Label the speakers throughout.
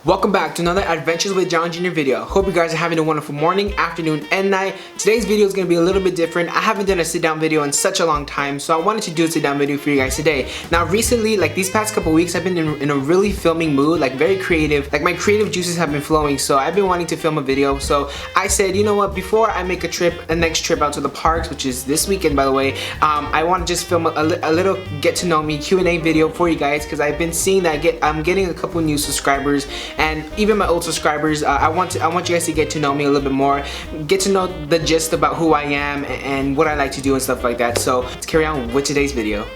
Speaker 1: Welcome back to another Adventures with John Jr. video. Hope you guys are having a wonderful morning, afternoon, and night. Today's video is going to be a little bit different. I haven't done a sit-down video in such a long time, so I wanted to do a sit-down video for you guys today. Now recently, like these past couple weeks, I've been in a really filming mood, like very creative. Like my creative juices have been flowing, so I've been wanting to film a video. So I said, you know what, before I make a next trip out to the parks, which is this weekend by the way, I want to just film a little get to know me Q&A video for you guys, because I've been seeing that I'm getting a couple new subscribers, and even my old subscribers. I want you guys to get to know me a little bit more, get to know the gist about who I am and what I like to do and stuff like that. So let's carry on with today's video.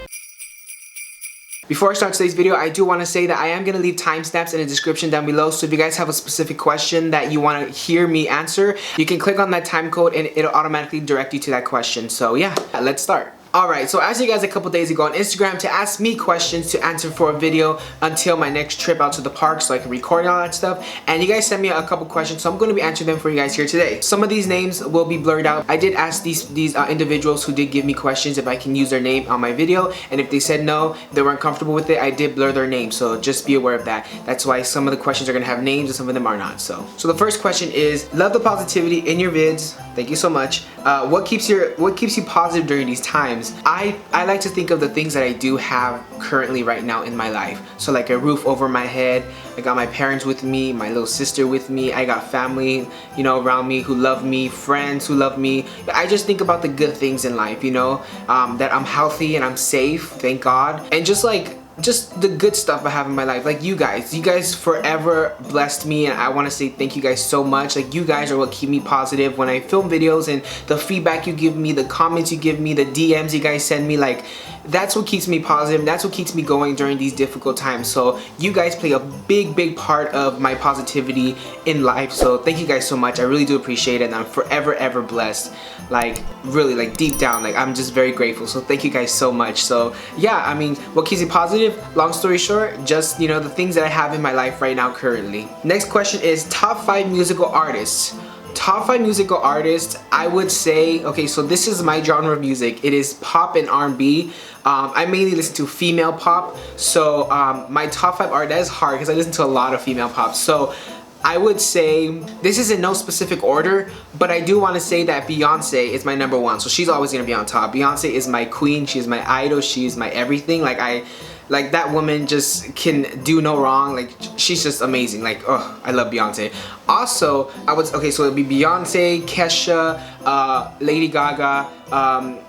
Speaker 1: Before I start today's video, I do want to say that I am going to leave timestamps in the description down below, so if you guys have a specific question that you want to hear me answer, you can click on that time code and it'll automatically direct you to that question. So yeah, let's start. Alright, so I asked you guys a couple days ago on Instagram to ask me questions to answer for a video until my next trip out to the park so I can record all that stuff, and you guys sent me a couple questions, so I'm going to be answering them for you guys here today. Some of these names will be blurred out. I did ask these individuals who did give me questions if I can use their name on my video, and if they said no, they weren't comfortable with it, I did blur their name, so just be aware of that. That's why some of the questions are going to have names and some of them are not. So the first question is, love the positivity in your vids. Thank you so much. What keeps you positive during these times? I like to think of the things that I do have currently right now in my life. So like a roof over my head, I got my parents with me, my little sister with me, I got family, you know, around me who love me, friends who love me. I just think about the good things in life, you know, that I'm healthy and I'm safe, thank God. And just the good stuff I have in my life. Like you guys forever blessed me, and I want to say thank you guys so much. Like you guys are what keep me positive when I film videos, and the feedback you give me, the comments you give me, the DMs you guys send me, like that's what keeps me positive. That's what keeps me going during these difficult times. So you guys play a big part of my positivity in life. So thank you guys so much. I really do appreciate it, and I'm forever ever blessed. Like really, like deep down, like I'm just very grateful. So thank you guys so much. So yeah, I mean, what keeps me positive? Long story short, just, you know, the things that I have in my life right now currently. Next question is top 5 musical artists. Top 5 musical artists, I would say, okay, so this is my genre of music. It is pop and R&B. I mainly listen to female pop. So my top 5 artists, that is hard because I listen to a lot of female pop. So I would say, this is in no specific order, but I do want to say that Beyonce is my number 1. So she's always going to be on top. Beyonce is my queen. She is my idol. She is my everything. Like that woman just can do no wrong. Like she's just amazing. Like, oh, I love Beyonce. Also, so it'll be Beyonce, Kesha, Lady Gaga,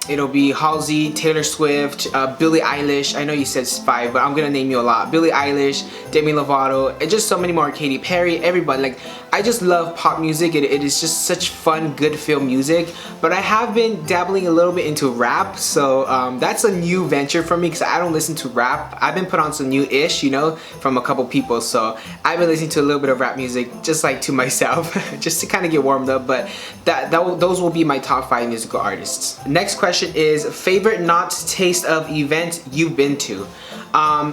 Speaker 1: it'll be Halsey, Taylor Swift, Billie Eilish. I know you said 5, but I'm gonna name you a lot. Billie Eilish, Demi Lovato, and just so many more. Katy Perry, everybody. Like, I just love pop music. It is just such fun, good feel music. But I have been dabbling a little bit into rap, so that's a new venture for me because I don't listen to rap. I've been put on some new-ish, you know, from a couple people. So I've been listening to a little bit of rap music, just like to myself, just to kind of get warmed up. But those will be my top 5 musical artists. Next question is favorite Knott taste of event you've been to.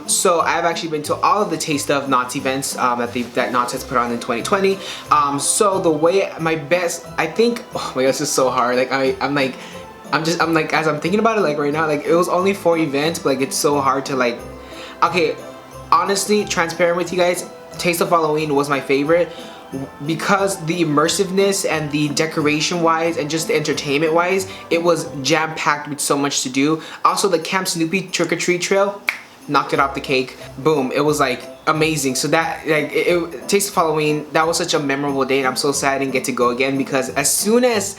Speaker 1: So I've actually been to all of the Taste of Knott events that Knott has put on in 2020. So the way my best, I think, oh my god, this is so hard. Like I'm like as I'm thinking about it, like right now, like it was only 4 events, but like it's so hard to like, okay, honestly, transparent with you guys, Taste of Halloween was my favorite because the immersiveness and the decoration wise and just the entertainment wise, it was jam-packed with so much to do. Also the Camp Snoopy trick-or-treat trail knocked it off the cake. Boom, it was like amazing. So that, like, Taste of Halloween, that was such a memorable day, and I'm so sad I didn't get to go again because as soon as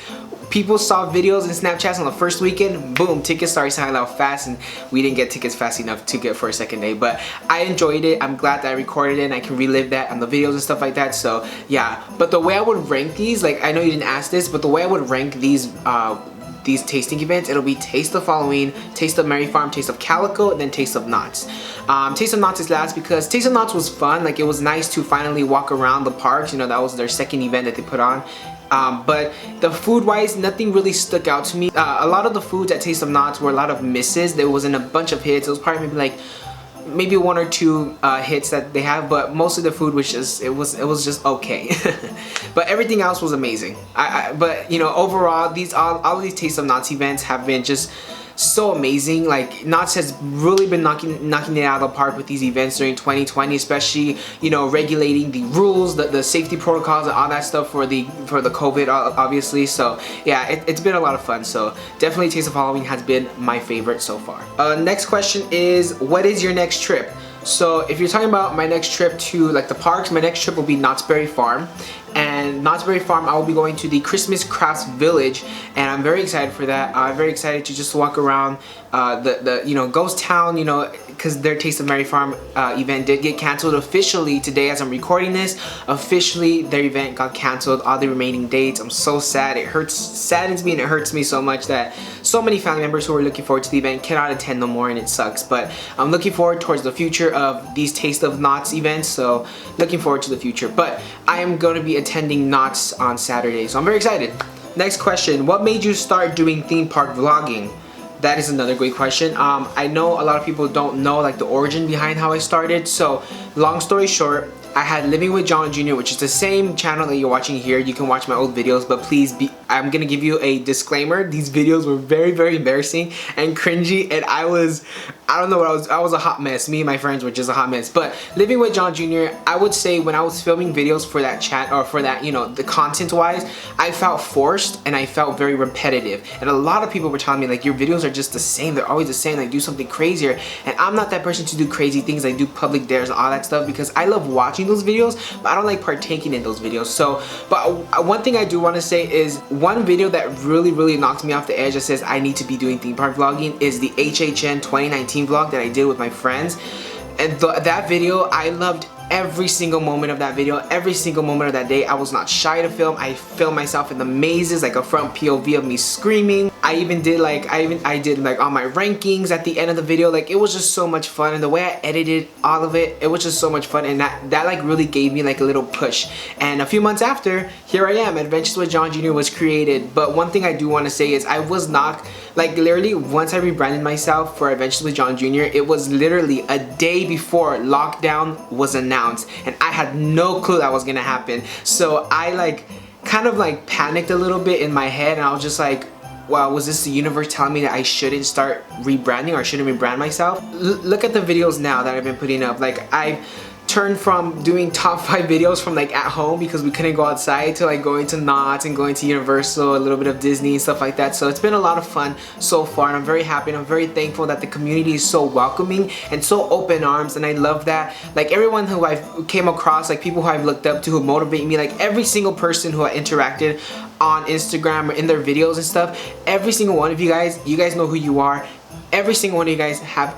Speaker 1: people saw videos and Snapchats on the first weekend, boom, tickets started selling out fast, and we didn't get tickets fast enough to get for a second day. But I enjoyed it. I'm glad that I recorded it and I can relive that on the videos and stuff like that. So yeah, but the way I would rank these, like, I know you didn't ask this, but the way I would rank these tasting events, it'll be Taste of Halloween, Taste of Merry Farm, Taste of Calico, and then Taste of Knott's. Taste of Knott's is last because Taste of Knott's was fun. Like, it was nice to finally walk around the parks. You know, that was their second event that they put on. But the food wise, nothing really stuck out to me. A lot of the foods at Taste of Knott's were a lot of misses. There wasn't a bunch of hits. It was probably maybe 1 or 2 hits that they have, but most of the food was just, it was just okay. But everything else was amazing. But you know, overall, all of these Taste of Knott's events have been just so amazing. Like Knott has really been knocking it out of the park with these events during 2020, especially, you know, regulating the rules, the safety protocols and all that stuff for the COVID, obviously. So yeah, it's been a lot of fun. So definitely Taste of Halloween has been my favorite so far. Next question is, what is your next trip? So if you're talking about my next trip to like the parks, my next trip will be Knott's Berry Farm. And Knott's Berry Farm, I will be going to the Christmas Crafts Village, and I'm very excited for that. I'm very excited to just walk around the you know, ghost town, you know, because their Taste of Berry Farm event did get canceled officially today as I'm recording this. Officially, their event got canceled, all the remaining dates. I'm so sad. It saddens me, and it hurts me so much that so many family members who were looking forward to the event cannot attend no more, and it sucks. But I'm looking forward towards the future of these Taste of Knott's events, so looking forward to the future. But I am going to be attending Knott's on Saturday, so I'm very excited. Next question, what made you start doing theme park vlogging? That is another great question. I know a lot of people don't know like the origin behind how I started. So long story short, I had Living with John Jr., which is the same channel that you're watching here. You can watch my old videos, but please I'm gonna give you a disclaimer. These videos were very, very embarrassing and cringy, and I don't know what I was a hot mess. Me and my friends were just a hot mess. But Living with John Jr., I would say when I was filming videos for that chat, or for that, you know, the content wise, I felt forced and I felt very repetitive. And a lot of people were telling me like, your videos are just the same. They're always the same. Like, do something crazier. And I'm not that person to do crazy things. I do public dares and all that stuff because I love watching those videos, but I don't like partaking in those videos. So, but one thing I do want to say is one video that really knocked me off the edge that says I need to be doing theme park vlogging is the HHN 2019 vlog that I did with my friends. And that video, I loved every single moment of that video, every single moment of that day. I was not shy to film. I filmed myself in the mazes, like a front POV of me screaming. I even did like, I did like all my rankings at the end of the video. Like, it was just so much fun, and the way I edited all of it, it was just so much fun, and that like really gave me like a little push. And a few months after, here I am, Adventures with John Jr. was created. But one thing I do want to say is I was not, like, literally once I rebranded myself for Adventures with John Jr., it was literally a day before lockdown was announced, and I had no clue that was gonna happen. So I like kind of like panicked a little bit in my head, and I was just like, wow, was this the universe telling me that I shouldn't start rebranding, or I shouldn't rebrand myself? Look at the videos now that I've been putting up. Like, I've turned from doing top 5 videos from like at home because we couldn't go outside to like going to Knott and going to Universal, a little bit of Disney and stuff like that. So it's been a lot of fun so far, and I'm very happy, and I'm very thankful that the community is so welcoming and so open arms, and I love that. Like, everyone who I've came across, like people who I've looked up to, who motivate me, like every single person who I interacted on Instagram or in their videos and stuff, every single one of you guys know who you are. Every single one of you guys have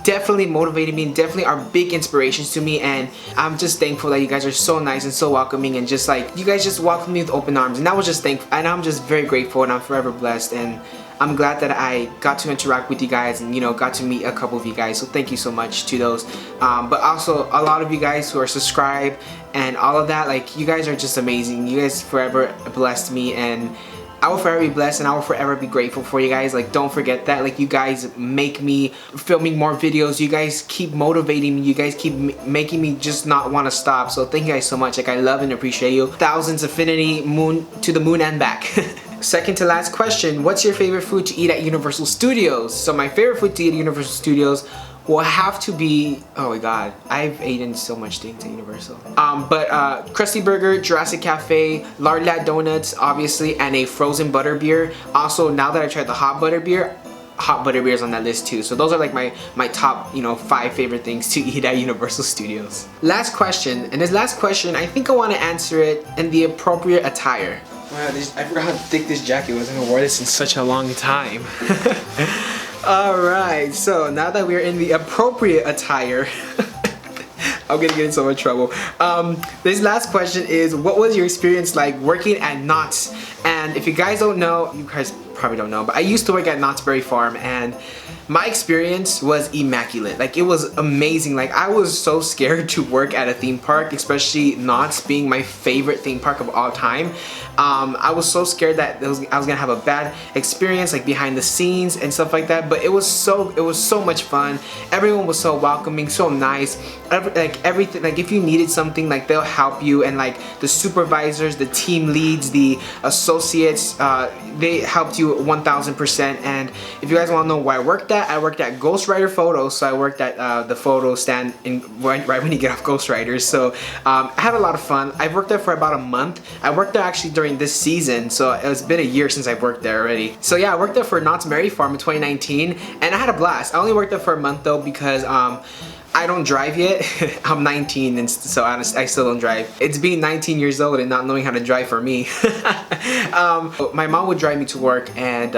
Speaker 1: definitely motivated me and definitely are big inspirations to me, and I'm just thankful that you guys are so nice and so welcoming, and just like, you guys just welcomed me with open arms, and I was just thankful, and I'm just very grateful, and I'm forever blessed, and I'm glad that I got to interact with you guys, and, you know, got to meet a couple of you guys. So thank you so much to those, but also a lot of you guys who are subscribed and all of that. Like, you guys are just amazing. You guys forever blessed me, and I will forever be blessed, and I will forever be grateful for you guys. Like, don't forget that. Like, you guys make me filming more videos. You guys keep motivating me. You guys keep making me just not want to stop. So thank you guys so much. Like, I love and appreciate you. Thousands, infinity, moon, to the moon and back. Second to last question, what's your favorite food to eat at Universal Studios? So my favorite food to eat at Universal Studios will have to be, oh my god, I've eaten so much things at Universal. Krusty Burger, Jurassic Cafe, Lard Lat Donuts, obviously, and a frozen butter beer. Also, now that I tried the hot butter beer is on that list too. So those are like my top, you know, 5 favorite things to eat at Universal Studios. Last question, and this last question, I think I want to answer it in the appropriate attire. Wow, I forgot how thick this jacket was. I haven't worn this in such a long time. Alright, so now that we're in the appropriate attire, I'm gonna get in so much trouble. This last question is, what was your experience like working at Knott's? And if you guys don't know, you guys probably don't know, but I used to work at Knott's Berry Farm, and My experience was immaculate. Like, it was amazing. Like, I was so scared to work at a theme park, especially Knott's being my favorite theme park of all time. I was so scared that I was gonna have a bad experience, like behind the scenes and stuff like that. But it was so much fun. Everyone was so welcoming, so nice. Everything, like if you needed something, like they'll help you, and like the supervisors, the team leads, the associates, they helped you 1000%. And if you guys want to know where I worked at Ghost Rider Photos. So I worked at the photo stand right when you get off Ghost Riders. So I had a lot of fun. I worked there for about a month. I worked there actually during this season, so it's been a year since I've worked there already. So yeah, I worked there for Knott's Merry Farm in 2019, and I had a blast. I only worked there for a month though because I don't drive yet. I'm 19, and so I still don't drive. It's being 19 years old and not knowing how to drive for me. My mom would drive me to work, and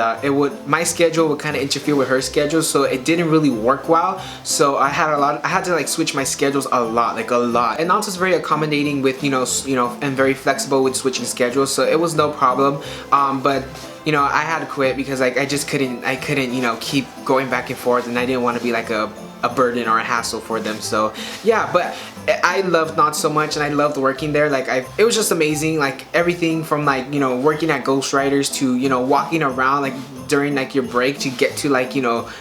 Speaker 1: my schedule would kind of interfere with her schedule, so it didn't really work well. So I had to like switch my schedules a lot. And Knott was very accommodating with and very flexible with switching schedules, so it was no problem. But I had to quit because like I couldn't keep going back and forth, and I didn't want to be like a burden or a hassle for them. So yeah, but I loved Knott so much, and I loved working there. Like it was just amazing. Like everything from like working at Ghost Riders to walking around like during like your break to get to like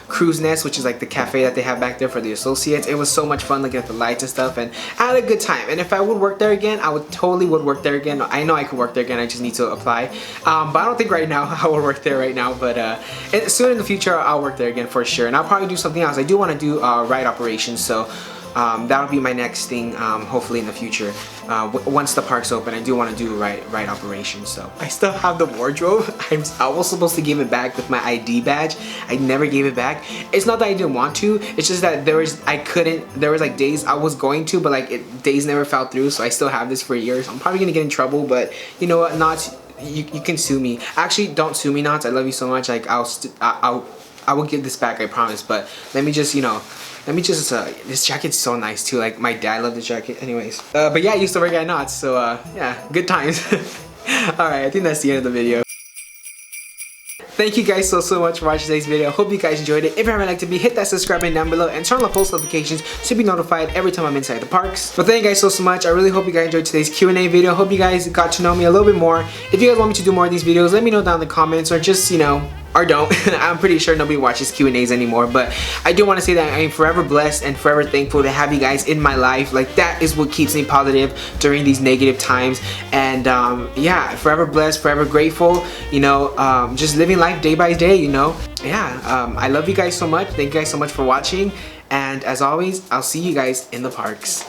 Speaker 1: Crow's Nest, which is like the cafe that they have back there for the associates. It was so much fun looking at the lights and stuff, and I had a good time. And if I would work there again, I totally would work there again. I know I could work there again. I just need to apply. But I don't think right now I will work there right now. But soon in the future, I'll work there again for sure. And I'll probably do something else. I do want to do ride operations, so that'll be my next thing, hopefully in the future. Once the park's open, I do want to do ride operations. So I still have the wardrobe. I was supposed to give it back with my ID badge. I never gave it back. It's not that I didn't want to, it's just that there was like days I was going to, but like days never fell through. So I still have this for years. I'm probably gonna get in trouble, but you know what, Knott, you can sue me. Actually, don't sue me, Knott. I love you so much. Like I will give this back, I promise. But let me just this jacket's so nice too. Like my dad loved the jacket. Anyways, but yeah, I used to work at Knott's, so yeah, good times. Alright, I think that's the end of the video. Thank you guys so much for watching today's video. Hope you guys enjoyed it. If you haven't liked it, hit that subscribe button down below and turn on the post notifications to be notified every time I'm inside the parks. But thank you guys so much. I really hope you guys enjoyed today's Q&A video. Hope you guys got to know me a little bit more. If you guys want me to do more of these videos, let me know down in the comments, or just or don't. I'm pretty sure nobody watches Q&As anymore, but I do want to say that I am forever blessed and forever thankful to have you guys in my life. Like, that is what keeps me positive during these negative times. And yeah, forever blessed, forever grateful, just living life day by day, yeah. I love you guys so much. Thank you guys so much for watching, and as always, I'll see you guys in the parks.